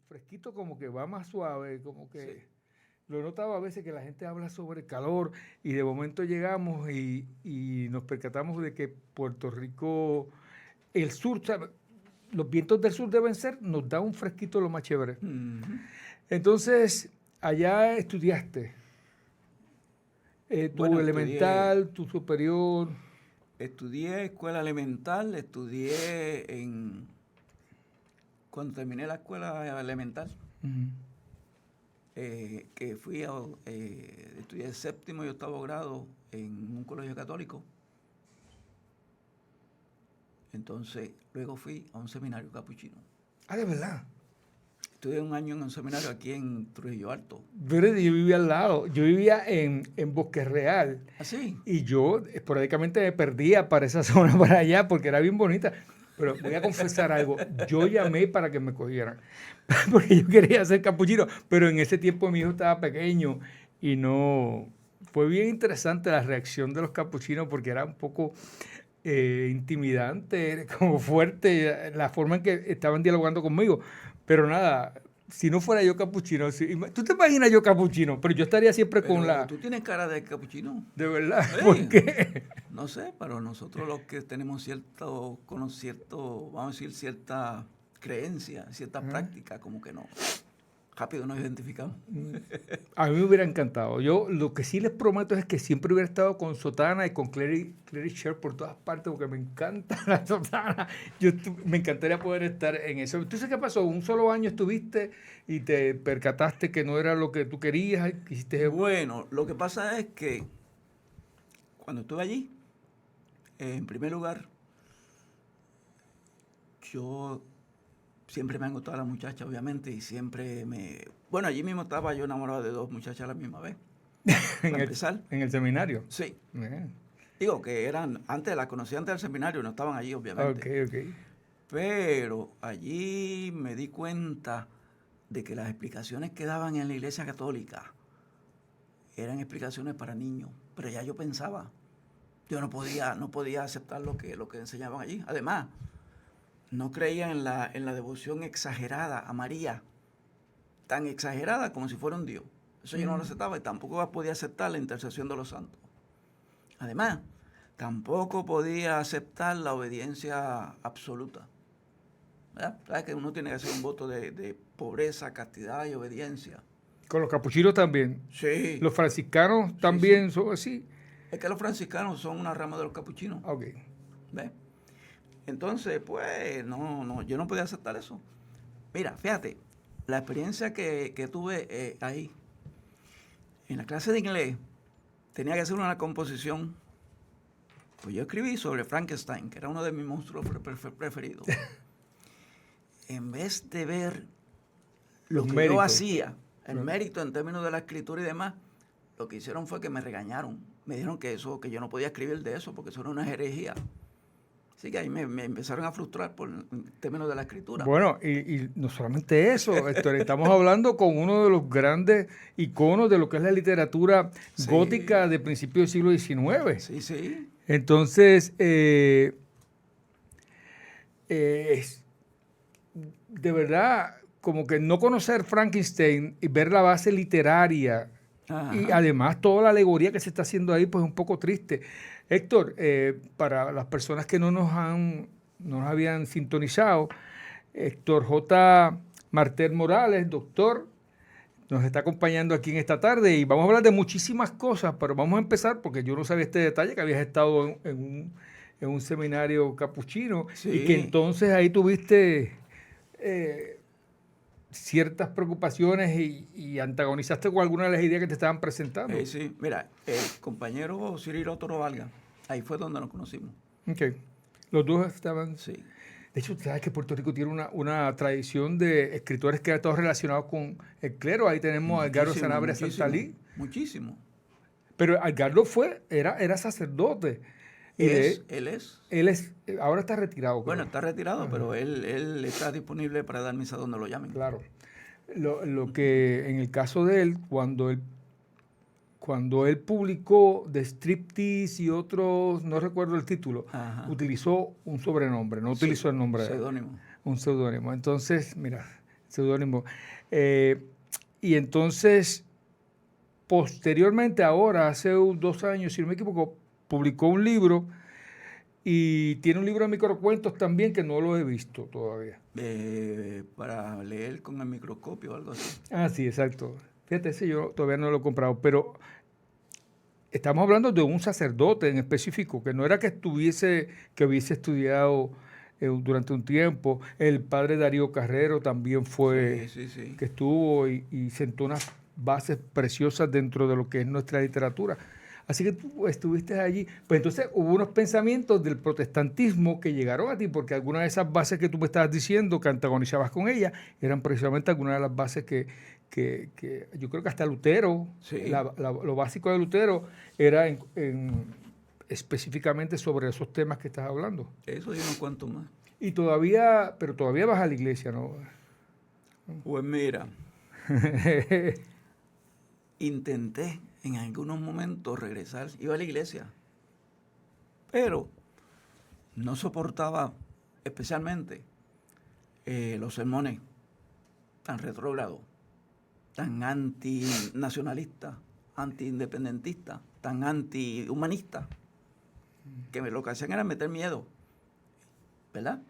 fresquito como que va más suave, como que Sí. lo he notado a veces que la gente habla sobre calor y de momento llegamos y nos percatamos de que Puerto Rico, el sur, ¿sabe? Los vientos del sur deben ser, nos da un fresquito lo más chévere. Ujú. Entonces, allá estudiaste tu Bueno, elemental, tu superior. estudié escuela elemental, cuando terminé la escuela elemental, Ujú. que estudié séptimo y octavo grado en un colegio católico. Entonces, luego fui a un seminario capuchino. Ah, de verdad. Estudié un año en un seminario aquí en Trujillo Alto. Pero yo vivía al lado, yo vivía en Bosque Real Así. y yo esporádicamente me perdía para esa zona, para allá, porque era bien bonita. Pero voy a confesar algo, yo llamé para que me cogieran, porque yo quería ser capuchino, pero en ese tiempo mi hijo estaba pequeño y no... Fue bien interesante la reacción de los capuchinos porque era un poco intimidante, como fuerte, la forma en que estaban dialogando conmigo. Pero nada, si no fuera yo capuchino, tú te imaginas yo capuchino, pero yo estaría siempre con Pero la... tú tienes cara de capuchino. De verdad, Sí. porque... No sé, pero nosotros los que tenemos vamos a decir, cierta creencia, cierta práctica, como que no. Rápido nos identificamos. A mí me hubiera encantado. Yo lo que sí les prometo es que siempre hubiera estado con sotana y con cleric shirt por todas partes porque me encanta la sotana. Me encantaría poder estar en eso. ¿Tú sabes qué pasó? Un solo año estuviste y te percataste que no era lo que tú querías, quisiste... Bueno, lo que pasa es que cuando estuve allí, en primer lugar, yo siempre me han gustado las muchachas, obviamente, y Bueno, allí mismo estaba yo enamorado de dos muchachas a la misma vez. Para empezar. En el seminario. Sí. Bien. Digo que las conocí antes del seminario, no estaban allí, obviamente. Ok, ok. Pero allí me di cuenta de que las explicaciones que daban en la Iglesia Católica eran explicaciones para niños. Pero ya yo pensaba, yo no podía aceptar lo que enseñaban allí. Además, no creía en la devoción exagerada a María, tan exagerada como si fuera un Dios. Eso yo no lo aceptaba y tampoco podía aceptar la intercesión de los santos. Además, tampoco podía aceptar la obediencia absoluta. ¿Verdad? ¿Sabes que uno tiene que hacer un voto de pobreza, castidad y obediencia? Con los capuchinos también. Sí. Los franciscanos Sí, también sí. son así. Es que los franciscanos son una rama de los capuchinos. Ok. ¿Ves? Entonces, pues, no, yo no podía aceptar eso. Mira, fíjate, la experiencia que tuve ahí, en la clase de inglés, tenía que hacer una composición. Pues yo escribí sobre Frankenstein, que era uno de mis monstruos preferidos. En vez de ver lo Los que méritos. yo hacía, el mérito en términos de la escritura y demás, lo que hicieron fue que me regañaron. Me dijeron que yo no podía escribir de eso porque eso era una herejía. Así que ahí me empezaron a frustrar por en términos de la escritura. Bueno, y no solamente eso, Héctor, estamos hablando con uno de los grandes iconos de lo que es la literatura Sí. gótica de principios del siglo XIX. Sí, sí. Entonces, de verdad, como que no conocer Frankenstein y ver la base literaria y Ajá. además toda la alegoría que se está haciendo ahí, pues es un poco triste. Héctor, para las personas que no nos habían sintonizado, Héctor J. Martel Morales, doctor, nos está acompañando aquí en esta tarde y vamos a hablar de muchísimas cosas, pero vamos a empezar porque yo no sabía este detalle, que habías estado en un seminario capuchino Sí. y que entonces ahí tuviste ciertas preocupaciones y antagonizaste con algunas de las ideas que te estaban presentando. Sí. Mira, el compañero Cirilo Toro Valga, ahí fue donde nos conocimos. Ok. Los dos estaban... Sí. De hecho, sabes que Puerto Rico tiene una tradición de escritores que están relacionados con el clero. Ahí tenemos a Edgardo Sanabria Santalí. Muchísimo. Pero Edgardo era sacerdote. Él es. Ahora está retirado. Bueno, Creo. está retirado, pero él está disponible para dar misa donde lo llamen. Claro. Lo que en el caso de él, cuando él publicó The Striptease y otros, no recuerdo el título, Ajá. utilizó un sobrenombre, no utilizó el nombre de él. Seudónimo. Un seudónimo. Entonces, mira, seudónimo. Y entonces, posteriormente, ahora, hace 2 años, si no me equivoco, publicó un libro y tiene un libro de microcuentos también que no lo he visto todavía. Para leer con el microscopio o algo así. Ah, sí, exacto. Fíjate, ese yo todavía no lo he comprado, pero estamos hablando de un sacerdote en específico, que no era que hubiese estudiado durante un tiempo. El padre Darío Carrero también fue, Sí. que estuvo y sentó unas bases preciosas dentro de lo que es nuestra literatura. Así que tú estuviste allí. Pues entonces hubo unos pensamientos del protestantismo que llegaron a ti, porque algunas de esas bases que tú me estabas diciendo, que antagonizabas con ellas, eran precisamente algunas de las bases que yo creo que hasta Lutero, Sí. lo básico de Lutero era específicamente sobre esos temas que estás hablando. Eso y unos cuantos más. Pero todavía vas a la iglesia, ¿no? Pues mira, intenté en algunos momentos regresar, iba a la iglesia, pero no soportaba especialmente los sermones tan retrógrados, tan antinacionalistas, antiindependentistas, tan antihumanistas, que lo que hacían era meter miedo, ¿verdad?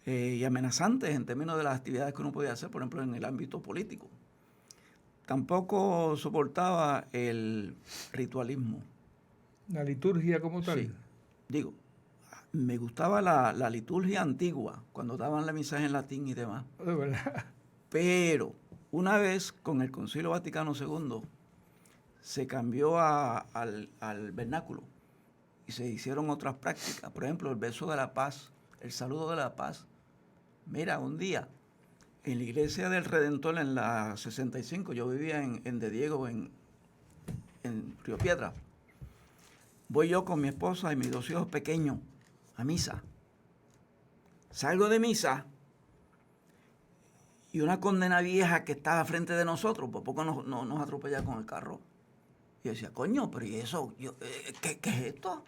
Y amenazantes en términos de las actividades que uno podía hacer, por ejemplo, en el ámbito político. Tampoco soportaba el ritualismo. La liturgia como tal. Sí, digo, me gustaba la liturgia antigua, cuando daban la misa en latín y demás. De verdad. Pero una vez con el Concilio Vaticano II se cambió al vernáculo y se hicieron otras prácticas. Por ejemplo, el beso de la paz, el saludo de la paz. Mira, un día en la iglesia del Redentor en la 65, yo vivía en De Diego, en Río Piedra. Voy yo con mi esposa y mis 2 hijos pequeños a misa. Salgo de misa y una condena vieja que estaba frente de nosotros, por poco nos atropella con el carro. Y yo decía, coño, pero ¿y eso? ¿Qué es esto?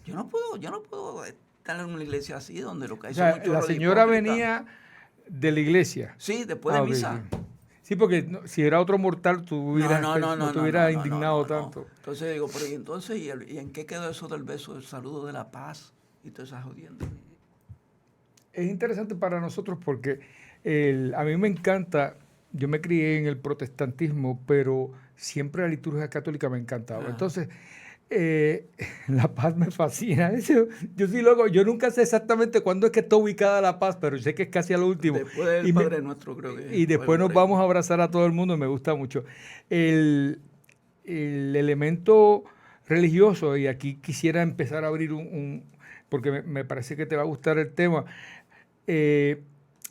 Yo no puedo estar en una iglesia así donde lo que hay O sea, son muchos la señora venía de la iglesia. Sí, después de Ok, misa. sí. Sí, porque si era otro mortal, no te hubieras indignado no. tanto. Entonces digo, pero ¿y entonces ¿y en qué quedó eso del beso, del saludo de la paz y todas esas jodiendas? Es interesante para nosotros porque a mí me encanta, yo me crié en el protestantismo, pero siempre la liturgia católica me ha encantado. Entonces, la paz me fascina. Yo sí loco, yo nunca sé exactamente cuándo es que está ubicada la paz, pero sé que es casi al último. Después del Padre Nuestro, creo que. Y después nos vamos a abrazar a todo el mundo, me gusta mucho. El elemento religioso, y aquí quisiera empezar a abrir porque me parece que te va a gustar el tema,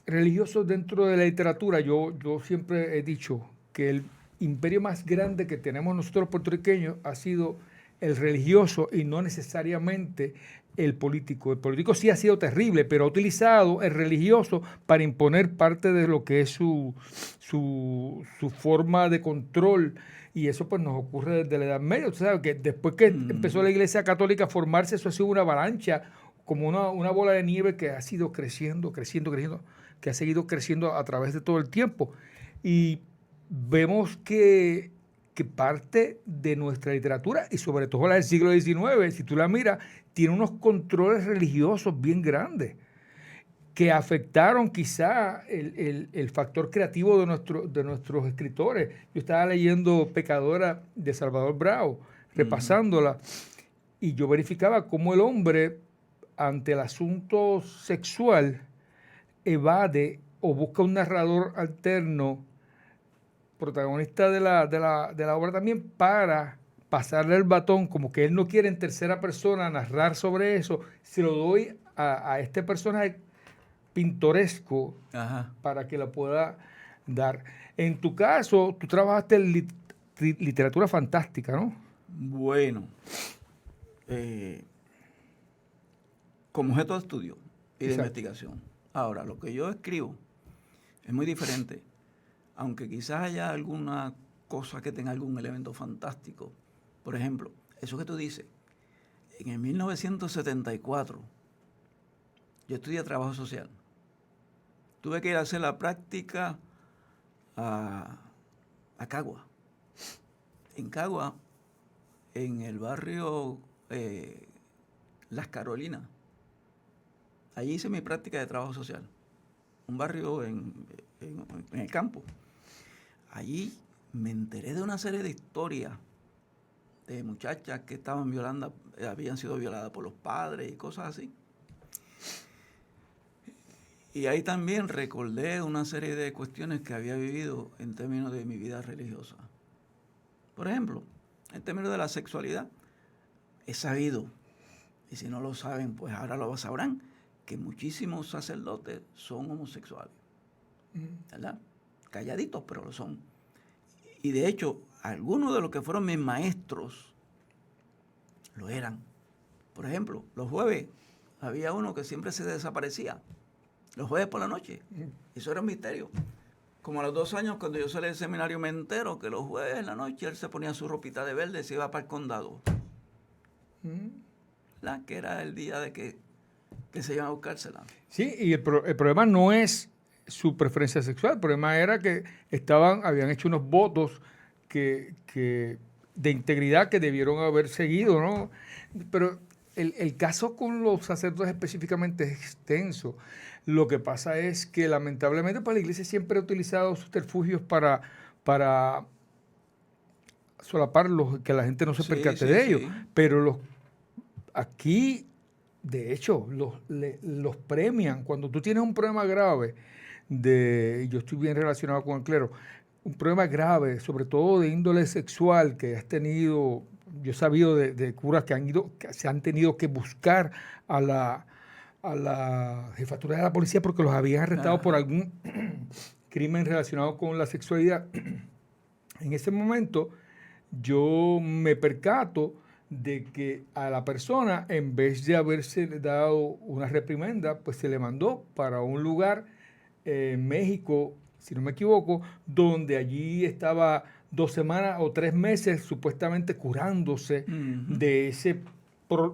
religioso dentro de la literatura. Yo siempre he dicho que el imperio más grande que tenemos nosotros los puertorriqueños ha sido el religioso y no necesariamente el político. El político sí ha sido terrible, pero ha utilizado el religioso para imponer parte de lo que es su forma de control. Y eso pues nos ocurre desde la Edad Media. O sea, que después que empezó la Iglesia Católica a formarse, eso ha sido una avalancha, como una bola de nieve que ha sido creciendo, que ha seguido creciendo a través de todo el tiempo. Y vemos que parte de nuestra literatura, y sobre todo la del siglo XIX, si tú la miras, tiene unos controles religiosos bien grandes que afectaron quizá el factor creativo de nuestros escritores. Yo estaba leyendo Pecadora de Salvador Bravo, repasándola, y yo verificaba cómo el hombre, ante el asunto sexual, evade o busca un narrador alterno, protagonista de la obra también, para pasarle el batón, como que él no quiere en tercera persona narrar sobre eso, se lo doy a este personaje pintoresco. Ajá. Para que la pueda dar. En tu caso, tú trabajaste en literatura fantástica, ¿no? Bueno, como objeto de estudio y de investigación. Ahora, lo que yo escribo es muy diferente, aunque quizás haya alguna cosa que tenga algún elemento fantástico. Por ejemplo, eso que tú dices, en el 1974 yo estudié trabajo social tuve que ir a hacer la práctica a Cagua. En Cagua, en el barrio Las Carolinas. Allí hice mi práctica de trabajo social. Un barrio en el campo. Allí me enteré de una serie de historias de muchachas que estaban violando, habían sido violadas por los padres y cosas así. Y ahí también recordé una serie de cuestiones que había vivido en términos de mi vida religiosa. Por ejemplo, en términos de la sexualidad, he sabido, y si no lo saben, pues ahora lo sabrán, que muchísimos sacerdotes son homosexuales, ¿verdad? Calladitos, pero lo son. Y de hecho, algunos de los que fueron mis maestros lo eran. Por ejemplo, los jueves había uno que siempre se desaparecía, los jueves por la noche. Eso era un misterio. Como a los 2 años, cuando yo salí del seminario, me entero que los jueves en la noche él se ponía su ropita de verde y se iba para el condado. Que era el día de que se iban a buscársela. Sí, y el problema no es su preferencia sexual, el problema era que habían hecho unos votos de integridad que debieron haber seguido, ¿no? Pero el caso con los sacerdotes específicamente es extenso. Lo que pasa es que lamentablemente pues, la iglesia siempre ha utilizado subterfugios para solaparlos, que la gente no se percate de ellos. Pero aquí, de hecho, los premian. Cuando tú tienes un problema grave, yo estoy bien relacionado con el clero, un problema grave, sobre todo de índole sexual, que has tenido, yo he sabido de curas que se han tenido que buscar a la jefatura de la policía porque los habían arrestado por algún crimen relacionado con la sexualidad. En ese momento yo me percato de que a la persona, en vez de haberse dado una reprimenda, pues se le mandó para un lugar en México, si no me equivoco, donde allí estaba 2 semanas o 3 meses supuestamente curándose de ese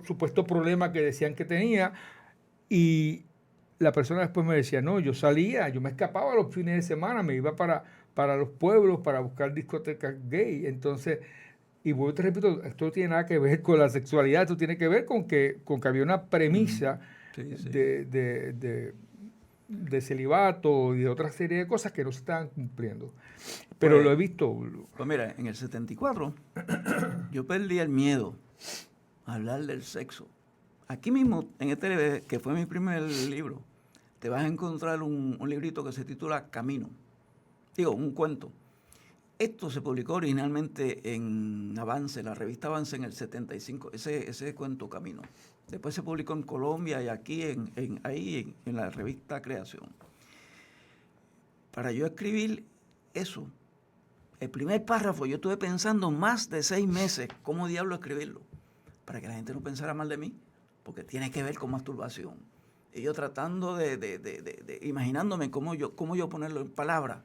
supuesto problema que decían que tenía. Y la persona después me decía, no, yo me escapaba los fines de semana, me iba para los pueblos para buscar discotecas gay. Entonces, y vuelvo te repito, esto no tiene nada que ver con la sexualidad, esto tiene que ver con que había una premisa de celibato y de otra serie de cosas que no se estaban cumpliendo. Pero pues, lo he visto. Pues mira, en el 74 yo perdí el miedo a hablar del sexo. Aquí mismo, en este que fue mi primer libro, te vas a encontrar un librito que se titula Camino. Digo, un cuento. Esto se publicó originalmente en Avance, la revista Avance en el 75, ese cuento Camino. Después se publicó en Colombia y aquí en la revista Creación. Para yo escribir eso, el primer párrafo, yo estuve pensando más de 6 meses cómo diablo escribirlo, para que la gente no pensara mal de mí, porque tiene que ver con masturbación. Y yo tratando de imaginándome cómo yo ponerlo en palabras.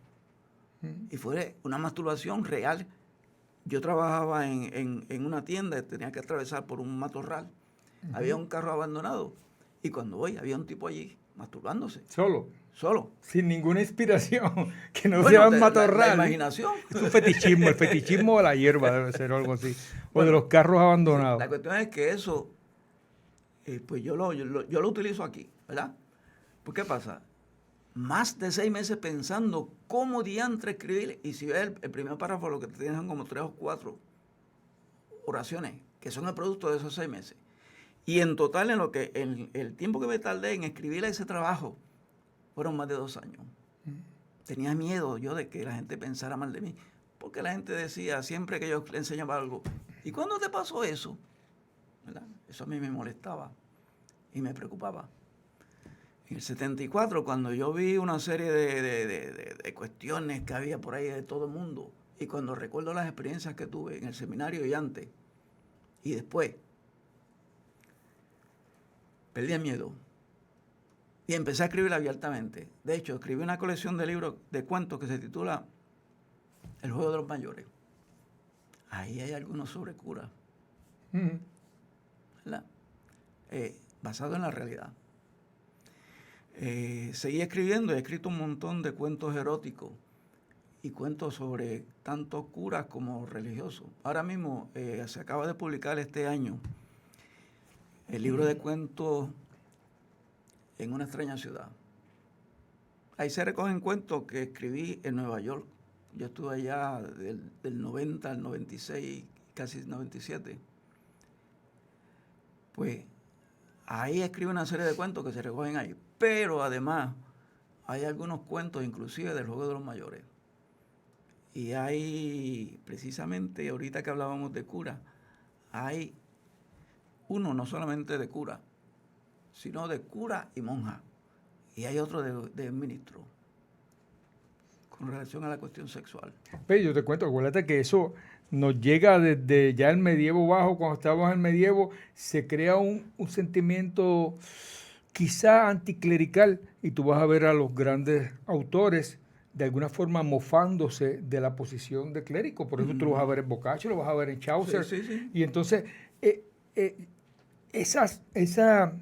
Y fue una masturbación real. Yo trabajaba en una tienda, tenía que atravesar por un matorral. Había un carro abandonado. Y cuando voy, había un tipo allí masturbándose. ¿Solo? Sin ninguna inspiración. Que no sea un matorral. La imaginación. Es un fetichismo. El fetichismo de la hierba debe ser algo así. O de los carros abandonados. La cuestión es que eso, pues yo lo utilizo aquí, ¿verdad? Pues ¿qué pasa? Más de 6 meses pensando cómo diantre escribir, y si ves el primer párrafo, lo que te tienen como 3 o 4 oraciones, que son el producto de esos 6 meses. Y en total, el tiempo que me tardé en escribir ese trabajo, fueron más de 2 años. Tenía miedo yo de que la gente pensara mal de mí, porque la gente decía, siempre que yo le enseñaba algo, ¿y cuándo te pasó eso? ¿Verdad? Eso a mí me molestaba y me preocupaba. En el 74, cuando yo vi una serie de cuestiones que había por ahí de todo el mundo, y cuando recuerdo las experiencias que tuve en el seminario y antes, y después, perdí el miedo. Y empecé a escribir abiertamente. De hecho, escribí una colección de libros de cuentos que se titula El juego de los mayores. Ahí hay algunos sobre cura. ¿Verdad? Basado en la realidad. Seguí escribiendo, he escrito un montón de cuentos eróticos y cuentos sobre tanto curas como religiosos. Ahora mismo se acaba de publicar este año el libro de cuentos En una extraña ciudad. Ahí se recogen cuentos que escribí en Nueva York. Yo estuve allá del 90 al 96, casi 97. Pues ahí escribo una serie de cuentos que se recogen ahí. Pero además hay algunos cuentos inclusive del juego de los mayores. Y hay, precisamente, ahorita que hablábamos de cura, hay uno no solamente de cura, sino de cura y monja. Y hay otro de ministro, con relación a la cuestión sexual. Pero yo te cuento, acuérdate que eso nos llega desde ya el medievo bajo, cuando estábamos en el medievo, se crea un sentimiento quizá anticlerical, y tú vas a ver a los grandes autores de alguna forma mofándose de la posición de clérigo. Por eso tú lo vas a ver en Boccaccio, lo vas a ver en Chaucer. Sí. Y entonces esa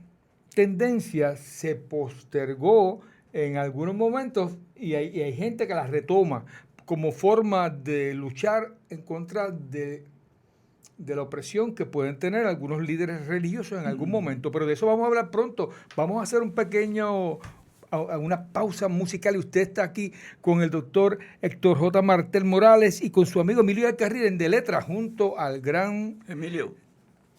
tendencia se postergó en algunos momentos y hay gente que la retoma como forma de luchar en contra de la opresión que pueden tener algunos líderes religiosos en algún momento. Pero de eso vamos a hablar pronto. Vamos a hacer una pausa musical, y usted está aquí con el doctor Héctor J. Martel Morales y con su amigo Emilio Alcarril en De Letras, junto al gran... Emilio,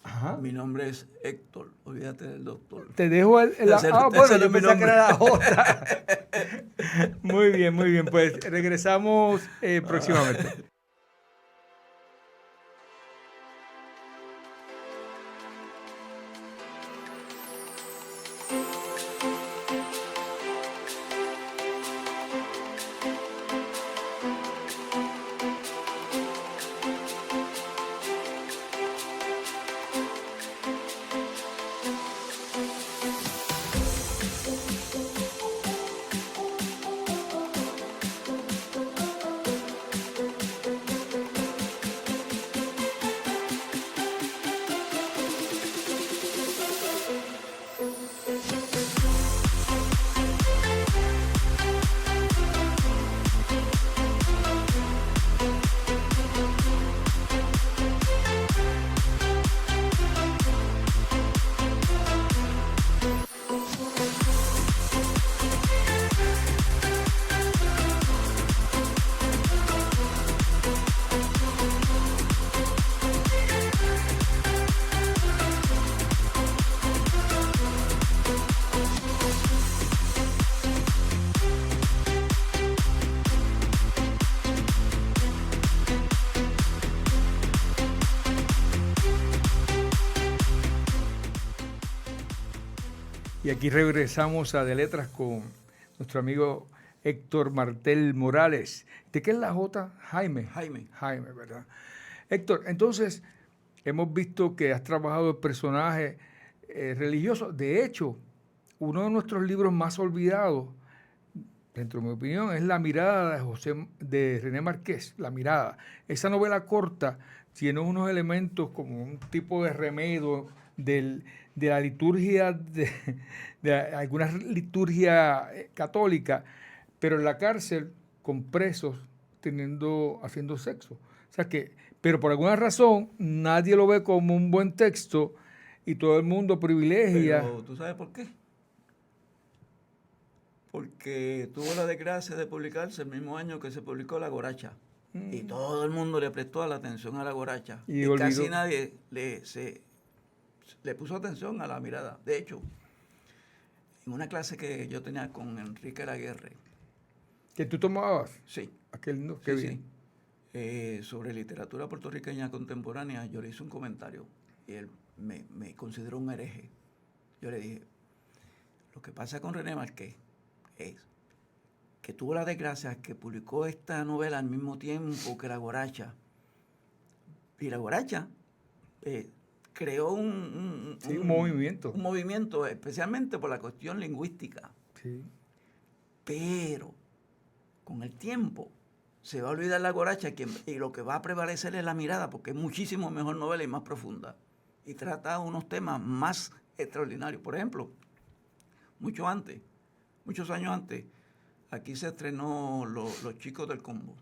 Ajá. Mi nombre es Héctor, olvídate del doctor. Te dejo bueno, yo pensé que era la J. Muy bien, pues regresamos próximamente. Y aquí regresamos a De Letras con nuestro amigo Héctor Martel Morales. ¿De qué es la J? Jaime. Jaime, ¿verdad? Héctor, entonces, hemos visto que has trabajado el personaje religioso. De hecho, uno de nuestros libros más olvidados, dentro de mi opinión, es La mirada de René Márquez, La mirada. Esa novela corta tiene unos elementos como un tipo de remedio de la liturgia, de alguna liturgia católica, pero en la cárcel con presos haciendo sexo. O sea que, pero por alguna razón nadie lo ve como un buen texto y todo el mundo privilegia. Pero ¿tú sabes por qué? Porque tuvo la desgracia de publicarse el mismo año que se publicó La Guaracha. Y todo el mundo le prestó la atención a La Guaracha. Y casi nadie le puso atención a La mirada. De hecho, en una clase que yo tenía con Enrique Laguerre. ¿Que tú tomabas? Sí. Aquel no, qué bien. Sobre literatura puertorriqueña contemporánea, yo le hice un comentario y él me consideró un hereje. Yo le dije, lo que pasa con René Márquez es que tuvo la desgracia que publicó esta novela al mismo tiempo que La Guaracha. Y La Guaracha creó un movimiento. Un movimiento, especialmente por la cuestión lingüística. Sí. Pero con el tiempo se va a olvidar La Guaracha y lo que va a prevalecer es La mirada, porque es muchísimo mejor novela y más profunda. Y trata unos temas más extraordinarios. Por ejemplo, mucho antes, muchos años antes, aquí se estrenó Los Chicos del Combo,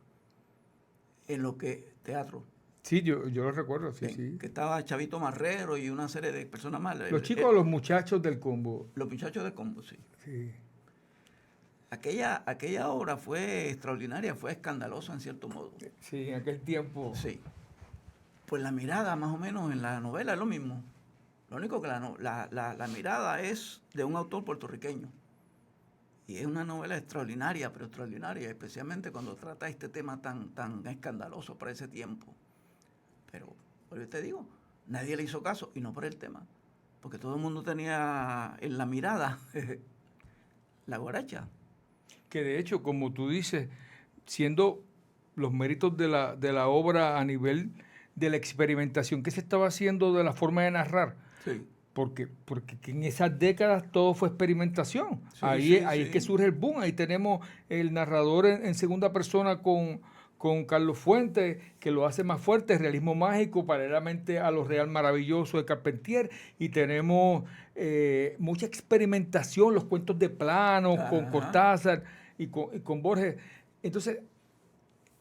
en lo que teatro. Sí, yo lo recuerdo, sí, Bien, sí. que estaba Chavito Marrero y una serie de personas más. Los chicos o los muchachos del combo. Los muchachos del Combo, sí. Sí. Aquella obra fue extraordinaria, fue escandalosa en cierto modo. Sí, en aquel tiempo. Sí. Pues la mirada, más o menos, en la novela es lo mismo. Lo único que la mirada es de un autor puertorriqueño. Y es una novela extraordinaria, pero extraordinaria, especialmente cuando trata este tema tan escandaloso para ese tiempo. Pero, por te digo, nadie le hizo caso, y no por el tema, porque todo el mundo tenía en la mirada la guaracha. Que de hecho, como tú dices, siendo los méritos de la obra a nivel de la experimentación que se estaba haciendo de la forma de narrar, Sí. porque en esas décadas todo fue experimentación. Sí, ahí sí, ahí es sí. que surge el boom. Ahí tenemos el narrador en segunda persona con Carlos Fuentes, que lo hace más fuerte, realismo mágico, paralelamente a lo real maravilloso de Carpentier. Y tenemos mucha experimentación, los cuentos de plano, con Ajá. Cortázar y con Borges. Entonces,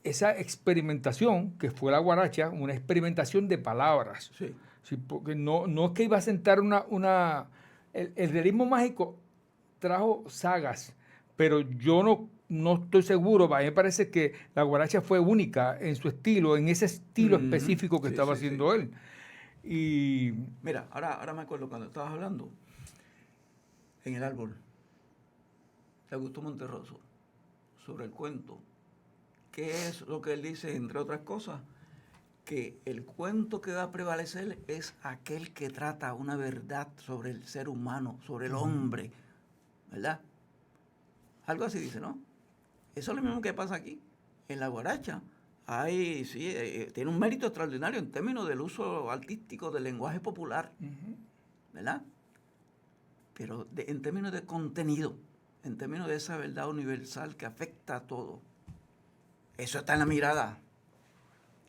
esa experimentación, que fue la guaracha, una experimentación de palabras. Sí. Sí, porque no es que iba a sentar el realismo mágico trajo sagas, pero yo no estoy seguro. A mí me parece que la guaracha fue única en su estilo, en ese estilo Ujú. específico que Sí, estaba sí, sí. haciendo él. Y Mira, ahora me acuerdo cuando estabas hablando en El Árbol de Augusto Monterroso sobre el cuento. ¿Qué es lo que él dice, entre otras cosas? Que el cuento que va a prevalecer es aquel que trata una verdad sobre el ser humano, sobre el hombre, ¿verdad? Algo así dice, ¿no? Eso es lo mismo que pasa aquí. En la guaracha hay, sí, tiene un mérito extraordinario en términos del uso artístico del lenguaje popular, ¿verdad? Pero en términos de contenido, en términos de esa verdad universal que afecta a todo, eso está en la mirada.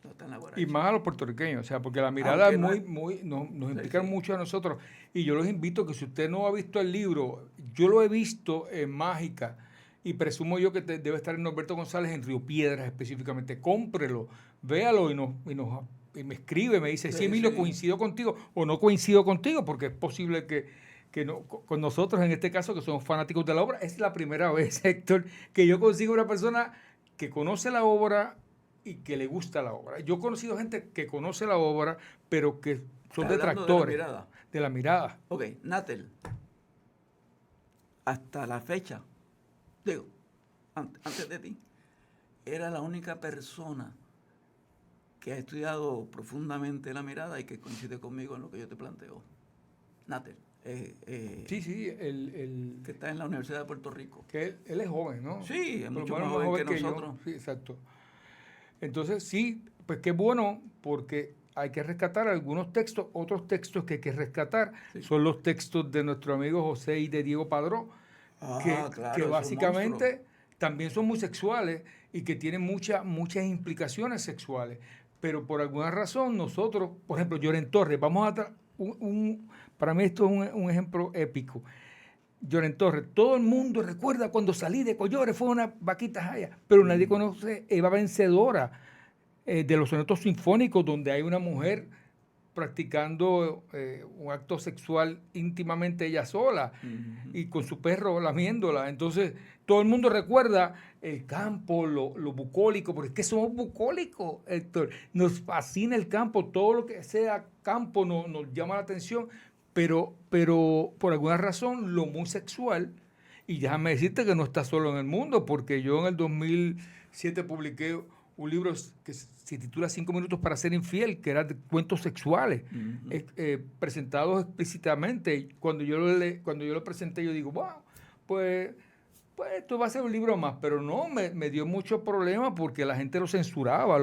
No está en la guaracha. y más a los puertorriqueños, o sea, porque la mirada es Aunque no es... nos Sí, implica sí. mucho a nosotros. Y yo los invito que si usted no ha visto el libro, yo lo he visto en Mágica, y presumo yo que debe estar en Norberto González en Río Piedras específicamente. Cómprelo, véalo y me escribe, me dice, sí, Sí, Emilio, sí. coincido contigo o no coincido contigo, porque es posible que no, con nosotros en este caso, que somos fanáticos de la obra, es la primera vez, Héctor, que yo consigo una persona que conoce la obra y que le gusta la obra. Yo he conocido gente que conoce la obra, pero que son Está hablando de la detractores mirada. de la mirada. Ok, Natel, hasta la fecha, digo, antes de ti, era la única persona que ha estudiado profundamente la mirada y que coincide conmigo en lo que yo te planteo. Natel, Sí, sí, que está en la Universidad de Puerto Rico. que él es joven, ¿no? Sí, es Por lo mucho menos más más joven que joven que yo. nosotros. Sí, exacto. Entonces, sí, pues qué bueno, porque hay que rescatar algunos textos. Otros textos que hay que rescatar Sí. son los textos de nuestro amigo José y de Diego Padró, Ah, que claro, esos monstruos. básicamente también son muy sexuales y que tienen muchas implicaciones sexuales. Pero por alguna razón nosotros, por ejemplo, Lloren Torres, para mí esto es un ejemplo épico. Lloren Torres, todo el mundo recuerda cuando salí de Collores, fue una vaquita jaya, pero nadie conoce Eva Vencedora, de los sonetos sinfónicos, donde hay una mujer practicando un acto sexual íntimamente ella sola y con su perro lamiéndola. Entonces, todo el mundo recuerda el campo, lo bucólico, porque es que somos bucólicos, Héctor. Nos fascina el campo, todo lo que sea campo nos llama la atención, pero por alguna razón lo muy sexual, y déjame decirte que no está solo en el mundo, porque yo en el 2007 publiqué un libro que se titula 5 minutos para ser infiel, que era de cuentos sexuales, presentados explícitamente. Cuando yo lo presenté, yo digo, wow, pues esto va a ser un libro más, pero no, me dio mucho problema porque la gente lo censuraba.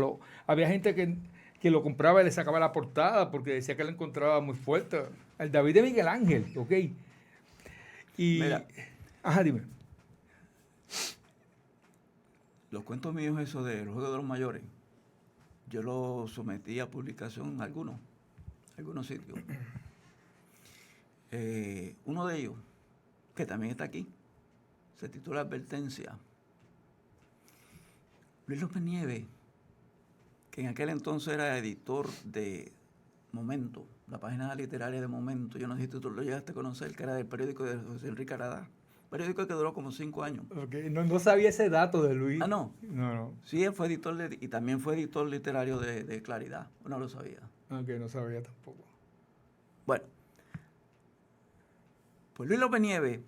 Había gente que lo compraba y le sacaba la portada porque decía que lo encontraba muy fuerte. El David de Miguel Ángel, ¿ok? Y, Mira, ajá, dime. los cuentos míos, eso de los Juegos de los Mayores, yo los sometí a publicación en algunos sitios. Uno de ellos, que también está aquí, se titula Advertencia. Luis López Nieves, que en aquel entonces era editor de Momento, la página literaria de Momento, yo no sé si tú lo llegaste a conocer, que era del periódico de José Enrique Aradá, periódico que duró como 5 años. Okay. No sabía ese dato de Luis. No. No. Sí, él fue editor y también fue editor literario de Claridad, no lo sabía. Ok, no sabía tampoco. Bueno, pues Luis López Nieves,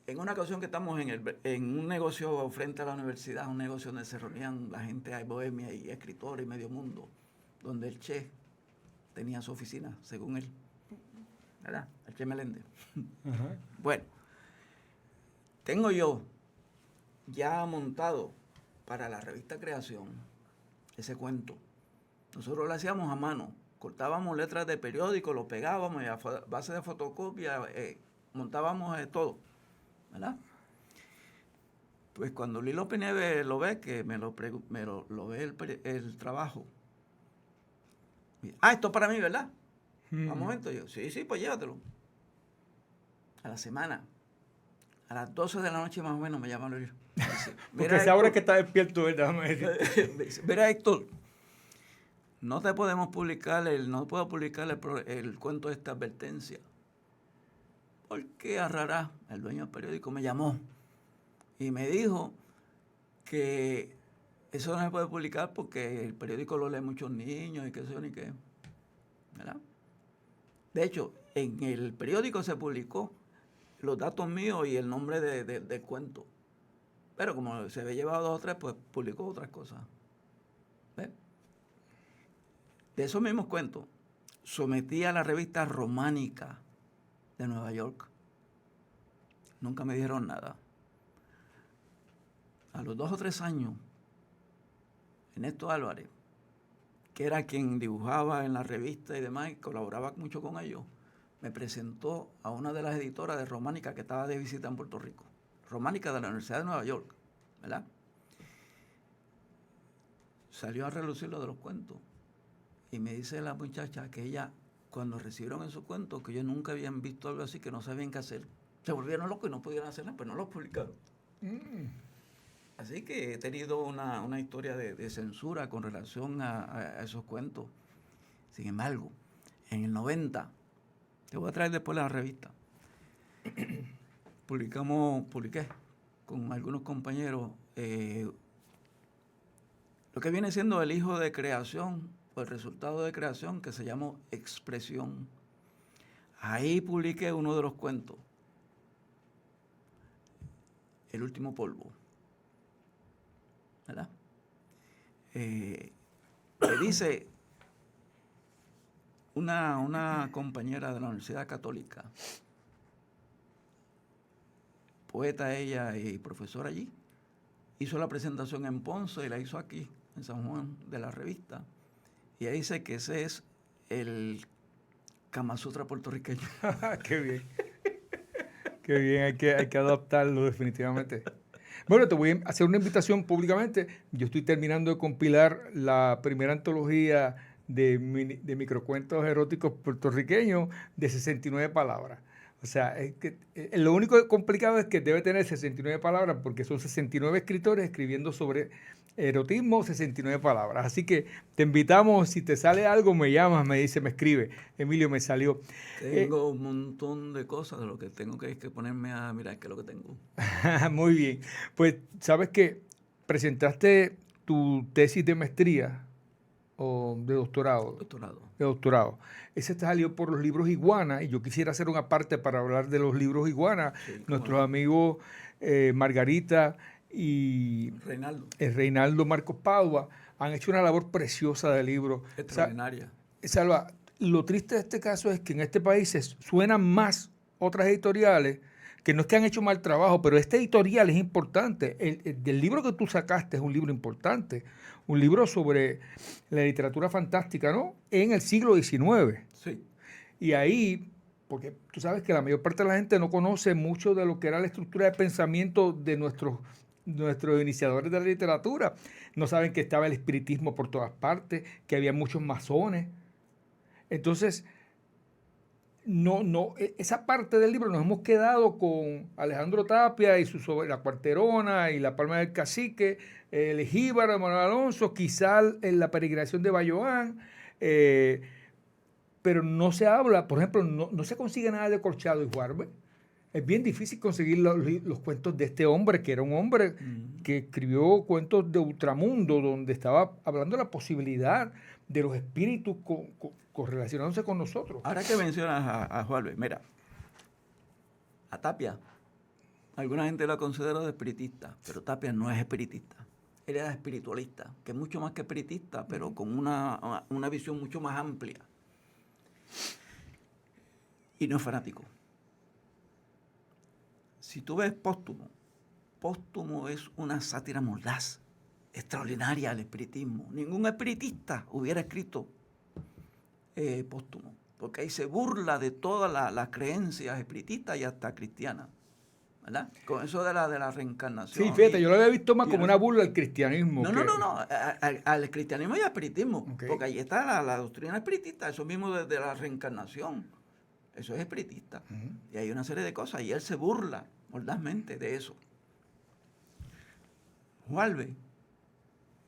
en una ocasión que estamos en un negocio frente a la universidad, un negocio donde se reunían la gente de bohemia y escritores y medio mundo, donde el Che tenía su oficina, según él, ¿verdad? El Che Meléndez. Ajá. Bueno, tengo yo ya montado para la revista Creación ese cuento. Nosotros lo hacíamos a mano, cortábamos letras de periódico, lo pegábamos y a base de fotocopia montábamos todo, ¿verdad? Pues cuando Luis López Nieves lo ve, que lo ve el trabajo. Esto es para mí, ¿verdad? A un momento yo, sí, pues llévatelo. A la semana, a las 12 de la noche más o menos me llama Luis. Dice, porque esa hora que está despierto, ¿verdad? Mira, Héctor, no puedo publicar el cuento de esta advertencia. Porque Arrará, el dueño del periódico, me llamó y me dijo que eso no se puede publicar porque el periódico lo leen muchos niños y qué sé yo ni qué. ¿Verdad? De hecho, en el periódico se publicó los datos míos y el nombre del cuento. Pero como se había llevado 2 o 3, pues publicó otras cosas. ¿Ves? De esos mismos cuentos, sometí a la revista Románica de Nueva York. Nunca me dijeron nada. A los 2 o 3 años, Ernesto Álvarez, que era quien dibujaba en la revista y demás, y colaboraba mucho con ellos, me presentó a una de las editoras de Románica que estaba de visita en Puerto Rico. Románica de la Universidad de Nueva York, ¿verdad? Salió a relucir lo de los cuentos. Y me dice la muchacha que ella, cuando recibieron esos cuentos, que ellos nunca habían visto algo así, que no sabían qué hacer. Se volvieron locos y no pudieron hacerlo, pero no los publicaron. Así que he tenido una historia de censura con relación a esos cuentos. Sin embargo, en el 90, te voy a traer después la revista, publiqué con algunos compañeros lo que viene siendo el hijo de creación, o el resultado de creación, que se llamó Expresión. Ahí publiqué uno de los cuentos, El último polvo, ¿verdad? Le dice una compañera de la Universidad Católica, poeta ella y profesora allí, hizo la presentación en Ponce y la hizo aquí, en San Juan, de la revista. Y ahí dice que ese es el Kama Sutra puertorriqueño. Qué bien. Qué bien, hay que adaptarlo definitivamente. Bueno, te voy a hacer una invitación públicamente. Yo estoy terminando de compilar la primera antología de microcuentos eróticos puertorriqueños de 69 palabras. O sea, lo único complicado es que debe tener 69 palabras porque son 69 escritores escribiendo sobre erotismo, 69 palabras. Así que te invitamos, si te sale algo, me llamas, me dice, me escribe. Emilio, me salió. Tengo un montón de cosas de lo que tengo que ponerme a mirar qué es lo que tengo. Muy bien. Pues, ¿sabes qué? Presentaste tu tesis de maestría o de doctorado. De doctorado. Ese te salió por los libros Iguana y yo quisiera hacer una parte para hablar de los libros Iguana. Sí, nuestros amigos Margarita y Reinaldo Marcos Padua han hecho una labor preciosa de libro. Extraordinaria. Salva, lo triste de este caso es que en este país suenan más otras editoriales que no es que han hecho mal trabajo, pero este editorial es importante. El libro que tú sacaste es un libro importante, un libro sobre la literatura fantástica, ¿no? En el siglo XIX. Sí. Y ahí, porque tú sabes que la mayor parte de la gente no conoce mucho de lo que era la estructura de pensamiento de nuestros iniciadores de la literatura. No saben que estaba el espiritismo por todas partes, que había muchos masones. Entonces, esa parte del libro nos hemos quedado con Alejandro Tapia y sobre la Cuarterona y la Palma del Cacique, el Jíbaro de Manuel Alonso, quizá en la peregrinación de Bayoán, pero no se habla, por ejemplo, no se consigue nada de Corchado y Juarbe. Es bien difícil conseguir los cuentos de este hombre, que era un hombre que escribió cuentos de ultramundo, donde estaba hablando de la posibilidad de los espíritus correlacionándose con nosotros. Ahora que mencionas a Juárez, mira, a Tapia, alguna gente lo considera de espiritista, pero Tapia no es espiritista. Él era espiritualista, que es mucho más que espiritista, pero con una visión mucho más amplia. Y no es fanático. Si tú ves Póstumo es una sátira mordaz, extraordinaria al espiritismo. Ningún espiritista hubiera escrito Póstumo, porque ahí se burla de todas las creencias espiritistas y hasta cristianas, ¿verdad? Con eso de la reencarnación. Sí, fíjate, yo lo había visto más como una burla al cristianismo. No, al cristianismo y al espiritismo, Okay. porque ahí está la doctrina espiritista, eso mismo de la reencarnación, eso es espiritista. Y hay una serie de cosas, y él se burla mordazmente de eso. Juárez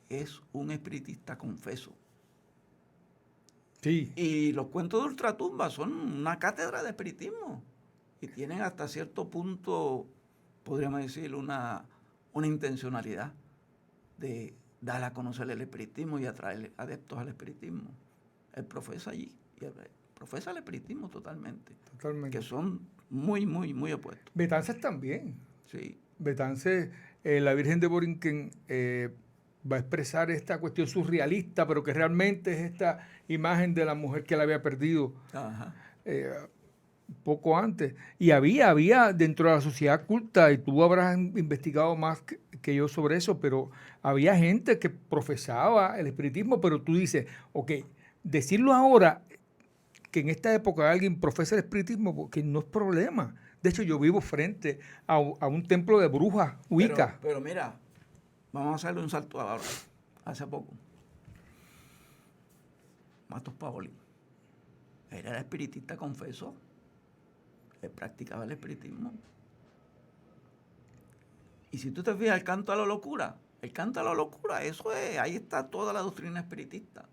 es un espiritista confeso. Sí. Y los cuentos de Ultratumba son una cátedra de espiritismo. Y tienen hasta cierto punto, podríamos decir, una intencionalidad de dar a conocer el espiritismo y atraer adeptos al espiritismo. Él profesa allí. Y él profesa el espiritismo totalmente. Totalmente. Que son muy, muy, muy opuestos. Betances también. Sí. Betances, la Virgen de Borinquen va a expresar esta cuestión surrealista, pero que realmente es esta imagen de la mujer que la había perdido poco antes. Y había dentro de la sociedad culta, y tú habrás investigado más que yo sobre eso, pero había gente que profesaba el espiritismo, pero tú dices, ok, decirlo ahora, que en esta época alguien profesa el espiritismo, porque no es problema. De hecho, yo vivo frente a un templo de brujas, Wicca. Pero mira, vamos a hacerle un salto ahora. Hace poco. Matos Paoli. Él era espiritista confeso. Él practicaba el espiritismo. Y si tú te fijas, el canto a la locura, eso es, ahí está toda la doctrina espiritista.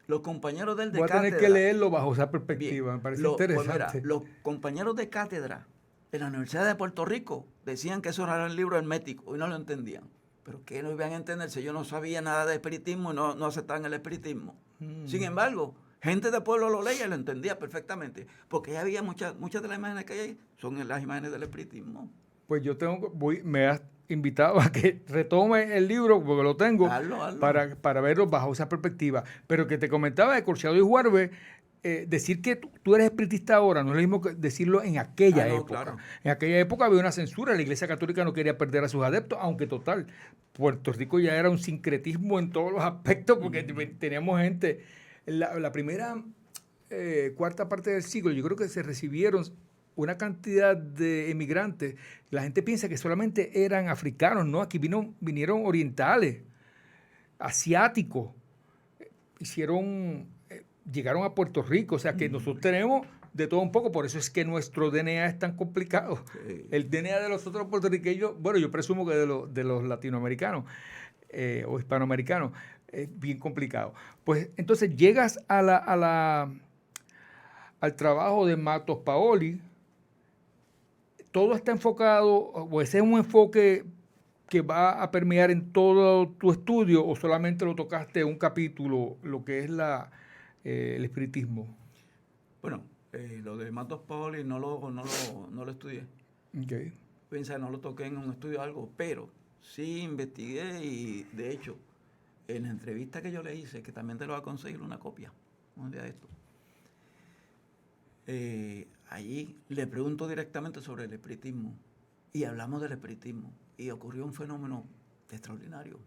Los compañeros del de Voy a tener cátedra, que leerlo bajo esa perspectiva, bien, me parece interesante. interesante. Pues mira, los compañeros de cátedra en la Universidad de Puerto Rico decían que eso era un libro hermético y no lo entendían. Pero ¿qué no iban a entender si yo no sabía nada de espiritismo y no aceptaban el espiritismo? Sin embargo, gente del pueblo lo leía y lo entendía perfectamente, porque ya había muchas de las imágenes que hay son las imágenes del espiritismo. Pues yo me has invitado a que retome el libro, porque lo tengo, Hazlo. para verlo bajo esa perspectiva. Pero que te comentaba de Corchado y Juárez, decir que tú eres espiritista ahora no es lo mismo que decirlo en aquella época. Claro. En aquella época había una censura, la Iglesia Católica no quería perder a sus adeptos, aunque total, Puerto Rico ya era un sincretismo en todos los aspectos, porque teníamos gente, la primera cuarta parte del siglo, yo creo que se recibieron una cantidad de emigrantes. La gente piensa que solamente eran africanos, ¿no? Aquí vinieron orientales, asiáticos, llegaron a Puerto Rico, o sea que nosotros tenemos de todo un poco, por eso es que nuestro DNA es tan complicado. Sí. El DNA de los otros puertorriqueños, bueno, yo presumo que de los latinoamericanos o hispanoamericanos, es bien complicado. Pues entonces llegas al trabajo de Matos Paoli. Todo está enfocado, o ese es un enfoque que va a permear en todo tu estudio, o solamente lo tocaste un capítulo, lo que es el espiritismo. Bueno, lo de Matos Paoli no lo estudié. Okay. Pensé, no lo toqué en un estudio o algo, pero sí investigué y de hecho, en la entrevista que yo le hice, que también te lo voy a conseguir una copia un día de esto, allí le pregunto directamente sobre el espiritismo y hablamos del espiritismo y ocurrió un fenómeno extraordinario.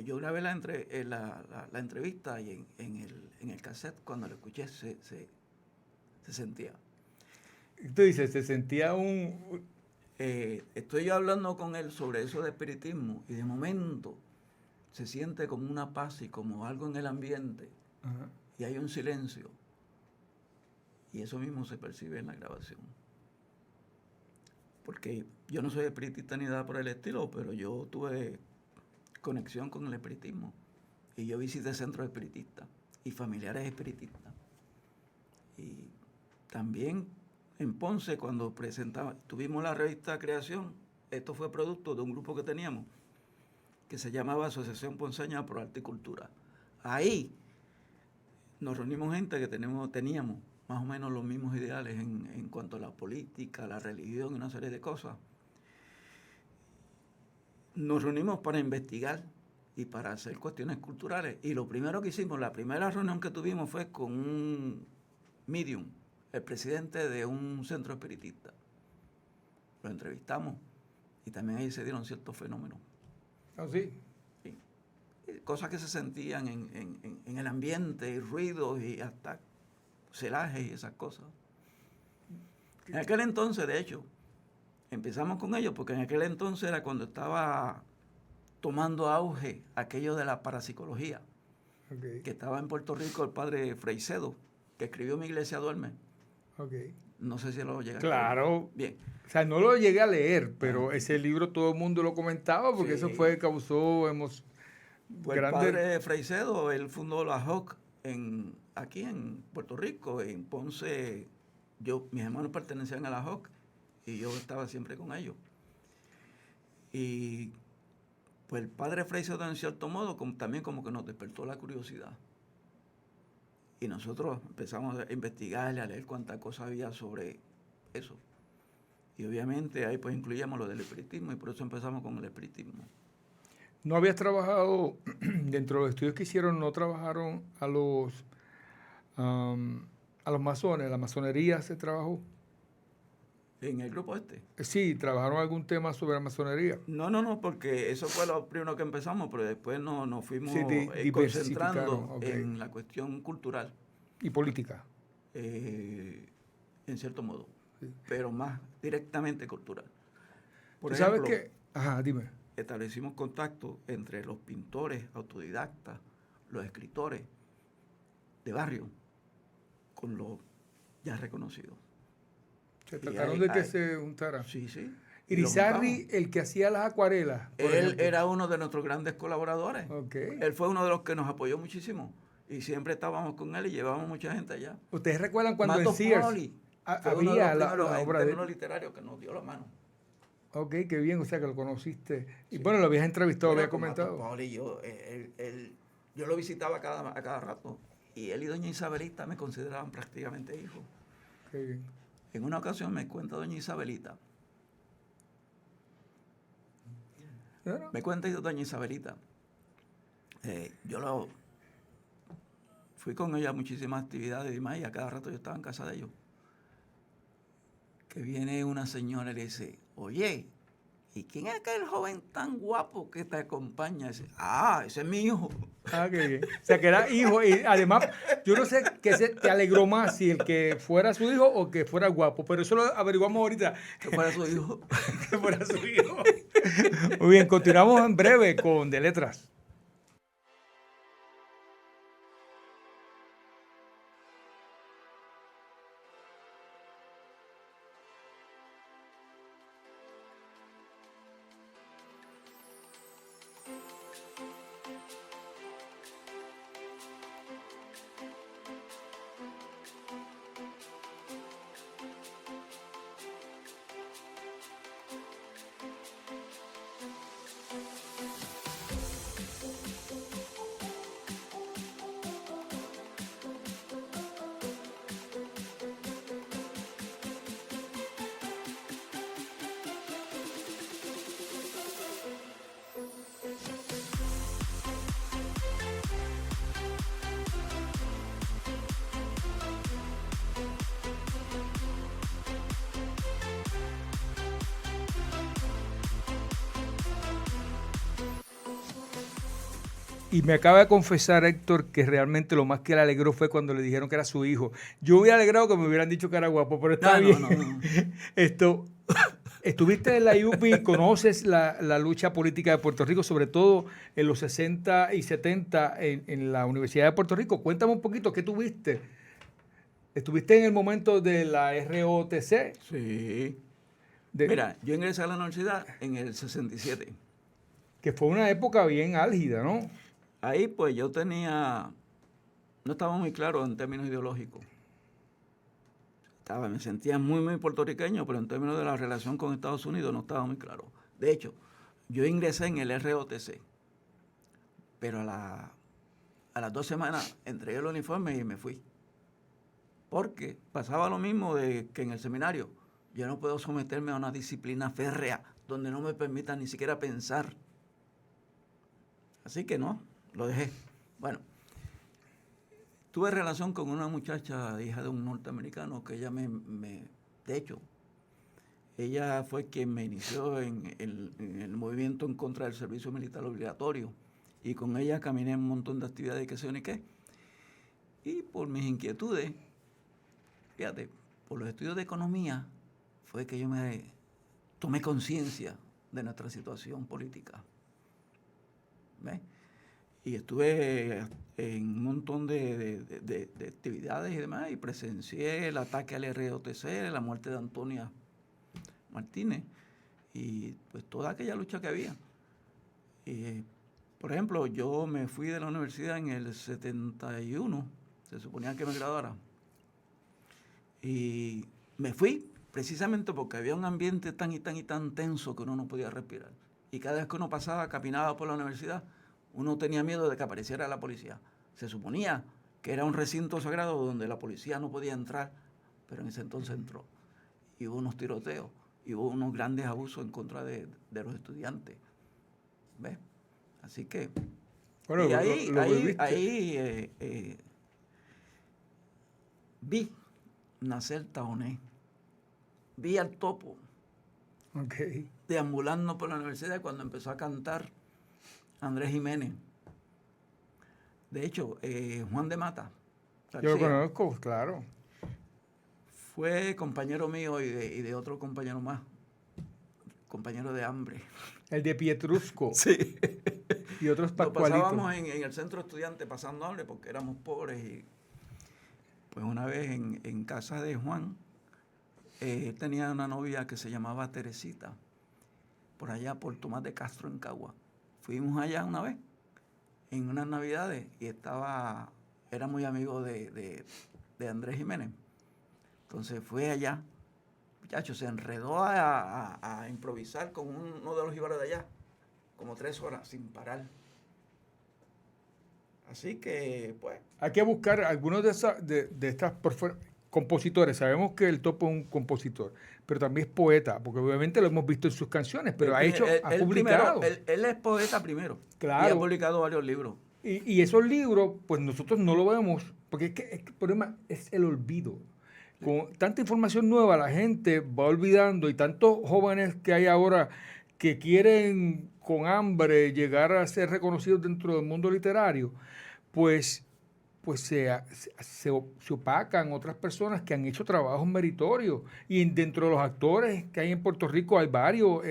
Yo grabé la entrevista y en el cassette, cuando lo escuché, se sentía. Tú dices, se sentía estoy yo hablando con él sobre eso de espiritismo y de momento se siente como una paz y como algo en el ambiente. Uh-huh. Y hay un silencio. Y eso mismo se percibe en la grabación. Porque yo no soy espiritista ni nada por el estilo, pero yo tuve conexión con el espiritismo. Y yo visité centros espiritistas y familiares espiritistas. Y también en Ponce, cuando tuvimos la revista Creación, esto fue producto de un grupo que teníamos, que se llamaba Asociación Ponceña Pro Arte y Cultura. Ahí nos reunimos gente que teníamos más o menos los mismos ideales en cuanto a la política, la religión y una serie de cosas. Nos reunimos para investigar y para hacer cuestiones culturales. Y lo primero que hicimos, la primera reunión que tuvimos fue con un medium, el presidente de un centro espiritista. Lo entrevistamos y también ahí se dieron ciertos fenómenos. ¿Ah, sí? Sí. Cosas que se sentían en el ambiente, y ruidos y hasta celajes y esas cosas. En aquel entonces, de hecho, empezamos con ellos porque en aquel entonces era cuando estaba tomando auge aquello de la parapsicología, Okay. que estaba en Puerto Rico el padre Freixedo, que escribió Mi Iglesia Duerme. Okay. No sé si lo llegaste Claro. a leer. Bien. O sea, no lo llegué a leer, pero ese libro todo el mundo lo comentaba porque Sí. eso causó Pues el padre Freixedo, él fundó la JOC aquí en Puerto Rico, en Ponce. Mis hermanos pertenecían a la JOC y yo estaba siempre con ellos. Y pues el padre Freixedo, en cierto modo, también como que nos despertó la curiosidad. Y nosotros empezamos a investigar, a leer cuántas cosas había sobre eso. Y obviamente ahí pues incluíamos lo del espiritismo y por eso empezamos con el espiritismo. ¿No habías trabajado, dentro de los estudios que hicieron, no trabajaron a los masones, la masonería se trabajó? ¿En el grupo este? Sí, ¿trabajaron algún tema sobre la masonería? No, porque eso fue lo primero que empezamos, pero después nos fuimos Sí, concentrando okay, en la cuestión cultural. ¿Y política? En cierto modo, Sí. pero más directamente cultural. Por ¿Sabes ejemplo, qué? Ajá, dime. establecimos contacto entre los pintores autodidactas, los escritores de barrio, con los ya reconocidos. Se trataron de que se juntaran. Sí. Irizarry, el que hacía las acuarelas. Él era uno de nuestros grandes colaboradores. Okay. Él fue uno de los que nos apoyó muchísimo. Y siempre estábamos con él y llevábamos mucha gente allá. ¿Ustedes recuerdan cuando Mato en Sears Poli había la obra de literario que nos dio la mano? Ok, qué bien, o sea que lo conociste. Y bueno, lo habías entrevistado, Bueno, había comentado. Mato Poli, yo lo visitaba a cada rato. Y él y doña Isabelita me consideraban prácticamente hijos. Qué bien. En una ocasión me cuenta doña Isabelita. ¿No? Me cuenta doña Isabelita. Yo fui con ella a muchísimas actividades y demás, y a cada rato yo estaba en casa de ellos. Que viene una señora y le dice, oye, ¿y quién es aquel joven tan guapo que te acompaña? Dice, ese es mi hijo. Ah, qué bien. O sea, que era hijo. Y además, yo no sé qué te alegró más, si el que fuera su hijo o que fuera guapo, pero eso lo averiguamos ahorita. Que fuera su hijo. Que fuera su hijo. Muy bien, continuamos en breve con De Letras. Y me acaba de confesar, Héctor, que realmente lo más que le alegró fue cuando le dijeron que era su hijo. Yo hubiera alegrado que me hubieran dicho que era guapo, pero está bien. No. Estuviste en la IUPI, conoces la lucha política de Puerto Rico, sobre todo en los 60 y 70 en la Universidad de Puerto Rico. Cuéntame un poquito, ¿qué tuviste? ¿Estuviste en el momento de la ROTC? Sí. De- Mira, yo ingresé a la universidad en el 67. que fue una época bien álgida, ¿no? Ahí pues yo no estaba muy claro en términos ideológicos. Me sentía muy, muy puertorriqueño, pero en términos de la relación con Estados Unidos no estaba muy claro. De hecho, yo ingresé en el ROTC, pero a las 2 semanas entregué el uniforme y me fui. Porque pasaba lo mismo que en el seminario. Yo no puedo someterme a una disciplina férrea donde no me permita ni siquiera pensar. Así que no, lo dejé. Bueno, tuve relación con una muchacha, hija de un norteamericano, que ella de hecho, ella fue quien me inició en el movimiento en contra del servicio militar obligatorio. Y con ella caminé un montón de actividades, qué sé yo ni qué. Y por mis inquietudes, fíjate, por los estudios de economía, fue que yo me tomé conciencia de nuestra situación política. ¿Ves? Y estuve en un montón de actividades y demás, y presencié el ataque al ROTC, la muerte de Antonia Martínez, y pues toda aquella lucha que había. Por ejemplo, yo me fui de la universidad en el 71, se suponía que me graduara, y me fui precisamente porque había un ambiente tan y tan y tan tenso que uno no podía respirar. Y cada vez que uno pasaba, caminaba por la universidad, uno tenía miedo de que apareciera la policía. Se suponía que era un recinto sagrado donde la policía no podía entrar, pero en ese entonces entró. Y hubo unos tiroteos, y hubo unos grandes abusos en contra de los estudiantes. ¿Ves? Así que... Bueno, y ahí vi nacer Tahoné. Vi al Topo Okay. deambulando por la universidad cuando empezó a cantar Andrés Jiménez. De hecho, Juan de Mata Yo lo García conozco, claro. fue compañero mío y de otro compañero más, compañero de hambre. El de Pietrusco Sí. y otros Nos Pascualitos. pasábamos en el centro estudiante pasando hambre porque éramos pobres. Y pues una vez en casa de Juan, él tenía una novia que se llamaba Teresita, por allá por Tomás de Castro en Cagua. Fuimos allá una vez, en unas navidades, y era muy amigo de Andrés Jiménez. Entonces fue allá, muchacho, se enredó a improvisar con uno de los jíbaros de allá, como 3 horas, sin parar. Así que, pues... Hay que buscar algunos de estas compositores. Sabemos que el Topo es un compositor, pero también es poeta, porque obviamente lo hemos visto en sus canciones, pero ha publicado. Él es poeta primero. Claro. Y ha publicado varios libros. Y esos libros, pues nosotros no lo vemos, porque es que el problema es el olvido. Con tanta información nueva, la gente va olvidando, y tantos jóvenes que hay ahora que quieren con hambre llegar a ser reconocidos dentro del mundo literario, pues se opacan otras personas que han hecho trabajos meritorios. Y dentro de los actores que hay en Puerto Rico hay varios,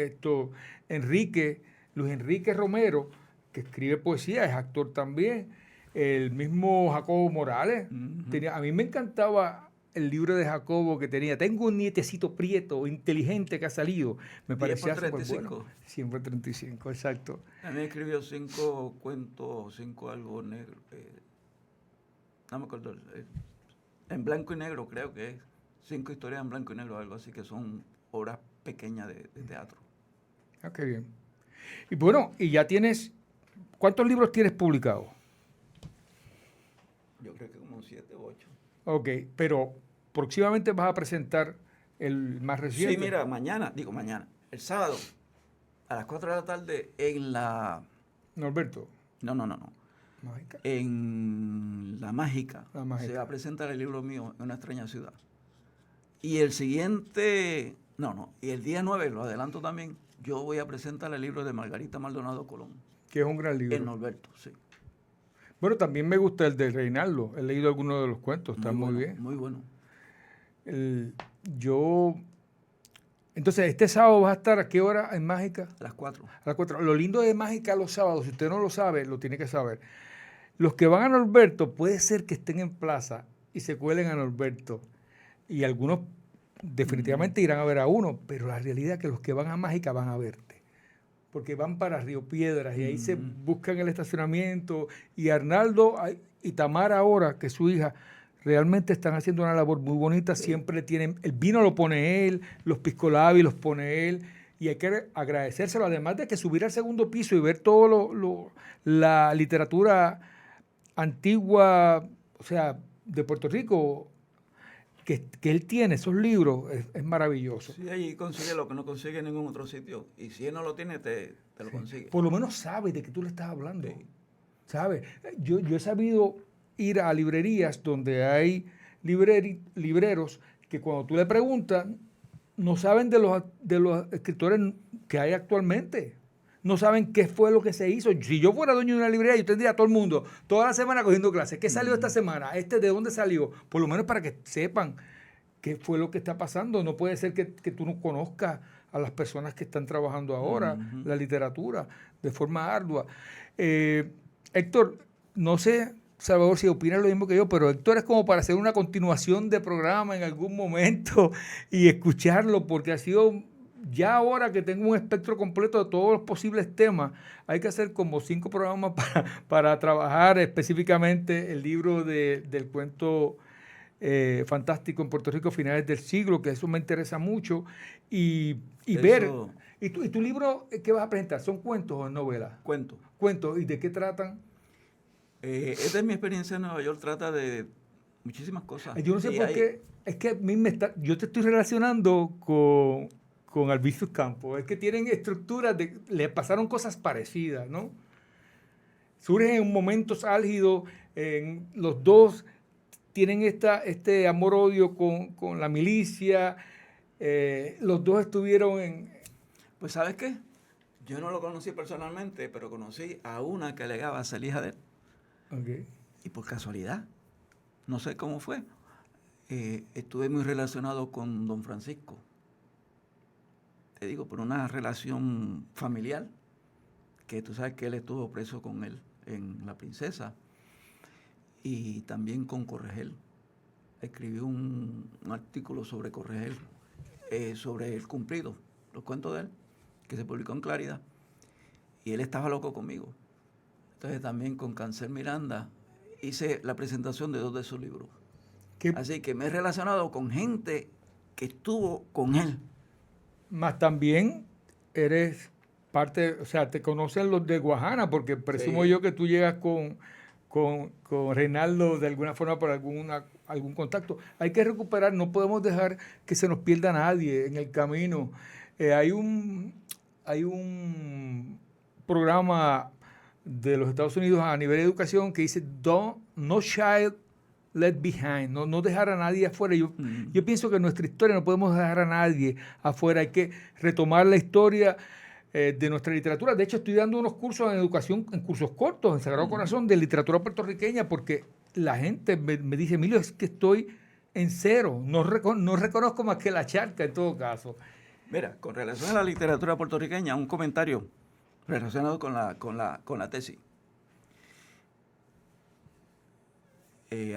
Luis Enrique Romero, que escribe poesía, es actor también. El mismo Jacobo Morales. Uh-huh. A mí me encantaba el libro de Jacobo que tenía. Tengo un nietecito prieto, inteligente que ha salido. Me parecía súper bueno. Siempre 35, exacto. También escribió 5 cuentos, 5 algo negro. No me acuerdo. En blanco y negro creo que es. 5 historias en blanco y negro, algo así, que son obras pequeñas de teatro. Ah, qué bien. Y bueno, y ya tienes... ¿Cuántos libros tienes publicados? Yo creo que como 7 u 8. Ok, pero próximamente vas a presentar el más reciente. Sí, mira, mañana, el sábado, a las 4 de la tarde, en la... Norberto. No. ¿Mágica? En La Mágica. Se va a presentar el libro mío, En una extraña ciudad. Y el siguiente... Y el día 9, lo adelanto también, yo voy a presentar el libro de Margarita Maldonado Colón. Que es un gran libro. En Norberto, sí. Bueno, también me gusta el de Reinaldo. He leído algunos de los cuentos, están muy bien. Muy bueno. Entonces, este sábado vas a estar ¿a qué hora en Mágica? A las 4. A las 4. Lo lindo de Mágica los sábados, si usted no lo sabe, lo tiene que saber. Los que van a Norberto puede ser que estén en plaza y se cuelen a Norberto. Y algunos definitivamente irán a ver a uno, pero la realidad es que los que van a Mágica van a verte. Porque van para Río Piedras y ahí se buscan el estacionamiento. Y Arnaldo y Tamara ahora, que es su hija, realmente están haciendo una labor muy bonita. Siempre tienen, el vino lo pone él, los piscolabis los pone él. Y hay que agradecérselo, además de que subir al segundo piso y ver todo la literatura antigua, o sea, de Puerto Rico, que él tiene, esos libros, es maravilloso. Sí, ahí consigue lo que no consigue en ningún otro sitio. Y si él no lo tiene, te lo consigue. Por lo menos sabe de qué tú le estás hablando. Sí. ¿Sabes? Yo he sabido ir a librerías donde hay libreros que cuando tú le preguntas, no saben de los escritores que hay actualmente. No saben qué fue lo que se hizo. Si yo fuera dueño de una librería, yo tendría a todo el mundo toda la semana cogiendo clases. ¿Qué salió esta semana? ¿De dónde salió? Por lo menos para que sepan qué fue lo que está pasando. No puede ser que tú no conozcas a las personas que están trabajando ahora, la literatura, de forma ardua. Héctor, no sé, Salvador, si opinas lo mismo que yo, pero Héctor es como para hacer una continuación de programa en algún momento y escucharlo, porque ha sido, ya ahora que tengo un espectro completo de todos los posibles temas, hay que hacer como 5 programas para trabajar específicamente el libro del cuento fantástico en Puerto Rico, finales del siglo, que eso me interesa mucho, y ver. ¿Y tu libro qué vas a presentar? ¿Son cuentos o novelas? Cuento. Cuentos. ¿Y de qué tratan? Esta es mi experiencia en Nueva York, trata de muchísimas cosas. Yo no sé por qué, es que a mí yo te estoy relacionando con Albizus Campos. Es que tienen estructuras, le pasaron cosas parecidas, ¿no? Surgen en momentos álgidos, los dos tienen este amor-odio con la milicia, los dos estuvieron en... Pues ¿sabes qué? Yo no lo conocí personalmente, pero conocí a una que alegaba ser hija de él. Okay. Y por casualidad, no sé cómo fue, estuve muy relacionado con don Francisco. Te digo, por una relación familiar, que tú sabes que él estuvo preso con él en La Princesa, y también con Corregel. Escribió un artículo sobre Corregel, sobre El Cumplido, los cuentos de él, que se publicó en Claridad, y él estaba loco conmigo. Entonces también con Cancel Miranda hice la presentación de 2 de sus libros. Así que me he relacionado con gente que estuvo con él. Más también eres parte, o sea, te conocen los de Guajana, porque presumo yo que tú llegas con Reinaldo de alguna forma por algún contacto. Hay que recuperar, no podemos dejar que se nos pierda nadie en el camino. Hay un programa de los Estados Unidos a nivel de educación que dice no child left behind, no dejar a nadie afuera. Yo pienso que en nuestra historia no podemos dejar a nadie afuera, hay que retomar la historia de nuestra literatura. De hecho, estoy dando unos cursos en educación, en cursos cortos, en Sagrado Corazón, de literatura puertorriqueña, porque la gente me dice, Emilio, es que estoy en cero, no reconozco más que la charca en todo caso. Mira, con relación a la literatura puertorriqueña, un comentario relacionado con la tesis.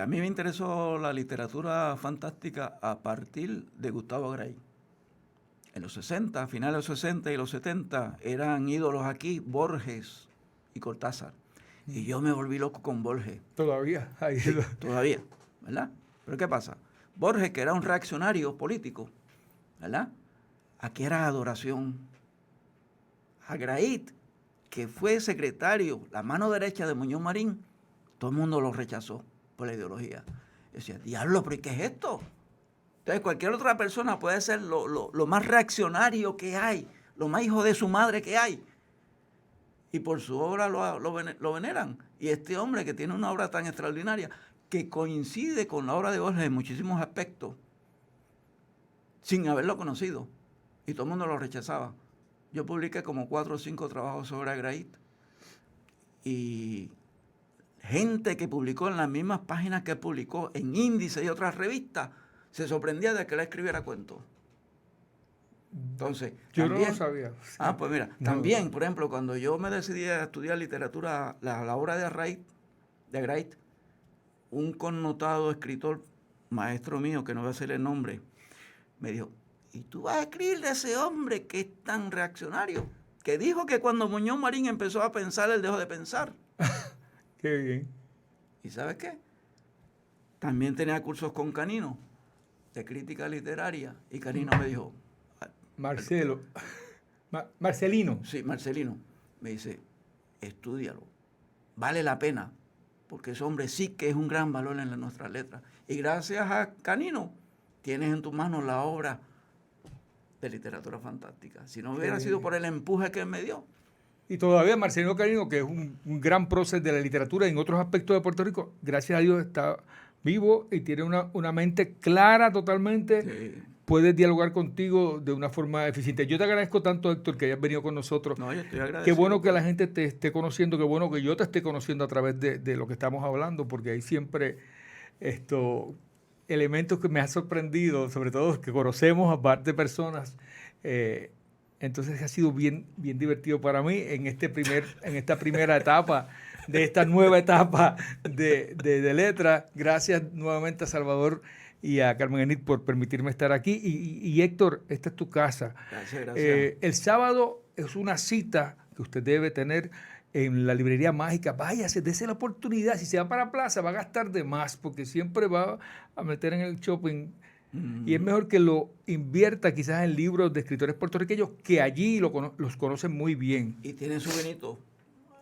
A mí me interesó la literatura fantástica a partir de Gustavo Gray. En los 60, finales de los 60 y los 70, eran ídolos aquí Borges y Cortázar. Y yo me volví loco con Borges. Todavía. Sí, todavía, ¿verdad? Pero ¿qué pasa? Borges, que era un reaccionario político, ¿verdad? Aquí era adoración. A Gray, que fue secretario, la mano derecha de Muñoz Marín, todo el mundo lo rechazó por la ideología. Yo decía, diablo, ¿pero qué es esto? Entonces cualquier otra persona puede ser lo más reaccionario que hay, lo más hijo de su madre que hay. Y por su obra lo veneran. Y este hombre que tiene una obra tan extraordinaria, que coincide con la obra de Borges en muchísimos aspectos, sin haberlo conocido. Y todo el mundo lo rechazaba. Yo publiqué como 4 o 5 trabajos sobre Gray. Y gente que publicó en las mismas páginas que publicó en Índice y otras revistas, se sorprendía de que él escribiera cuentos. Entonces, yo también, no lo sabía. Pues mira, también, por ejemplo, cuando yo me decidí a estudiar literatura, la obra de Gray, un connotado escritor maestro mío, que no voy a hacer el nombre, me dijo, ¿y tú vas a escribir de ese hombre que es tan reaccionario? Que dijo que cuando Muñoz Marín empezó a pensar, él dejó de pensar. Qué bien. ¿Y sabes qué? También tenía cursos con Canino, de crítica literaria, y Canino me dijo... Marcelino. Sí, Marcelino. Me dice, estúdialo, vale la pena, porque ese hombre sí que es un gran valor en nuestras letras. Y gracias a Canino, tienes en tus manos la obra de literatura fantástica. Si no hubiera sido por el empuje que él me dio. Y todavía Marcelino Canino, que es un gran prócer de la literatura en otros aspectos de Puerto Rico, gracias a Dios está vivo y tiene una mente clara totalmente. Sí. Puedes dialogar contigo de una forma eficiente. Yo te agradezco tanto, Héctor, que hayas venido con nosotros. No, yo estoy agradecido. Qué bueno que la gente te esté conociendo, qué bueno que yo te esté conociendo a través de lo que estamos hablando, porque hay siempre elementos que me han sorprendido, sobre todo que conocemos a parte de personas. Entonces ha sido bien divertido para mí en esta primera etapa, de esta nueva etapa de letras. Gracias nuevamente a Salvador y a Carmen Enid por permitirme estar aquí. Y Héctor, esta es tu casa. Gracias. El sábado es una cita que usted debe tener en la librería mágica. Váyase, dése la oportunidad. Si se va para la plaza, va a gastar de más, porque siempre va a meter en el shopping. Y es mejor que lo invierta quizás en libros de escritores puertorriqueños que allí los conocen muy bien. Y tienen su vinito.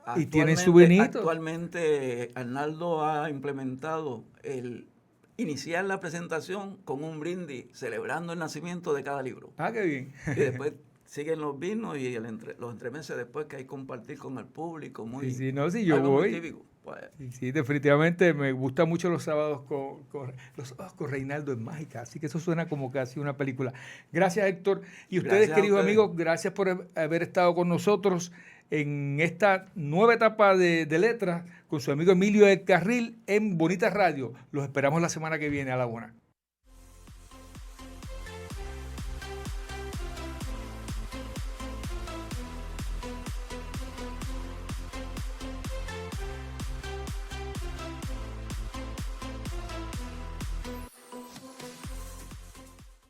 Actualmente Arnaldo ha implementado el iniciar la presentación con un brindis celebrando el nacimiento de cada libro. Ah, qué bien. Y después siguen los vinos y los entremeses después que hay que compartir con el público. Muy, yo voy. Muy típico. Sí, definitivamente me gustan mucho los sábados con Reinaldo en Mágica, así que eso suena como casi una película. Gracias, Héctor. Y ustedes, queridos amigos, gracias por haber estado con nosotros en esta nueva etapa de letras con su amigo Emilio del Carril en Bonita Radio. Los esperamos la semana que viene a la 1.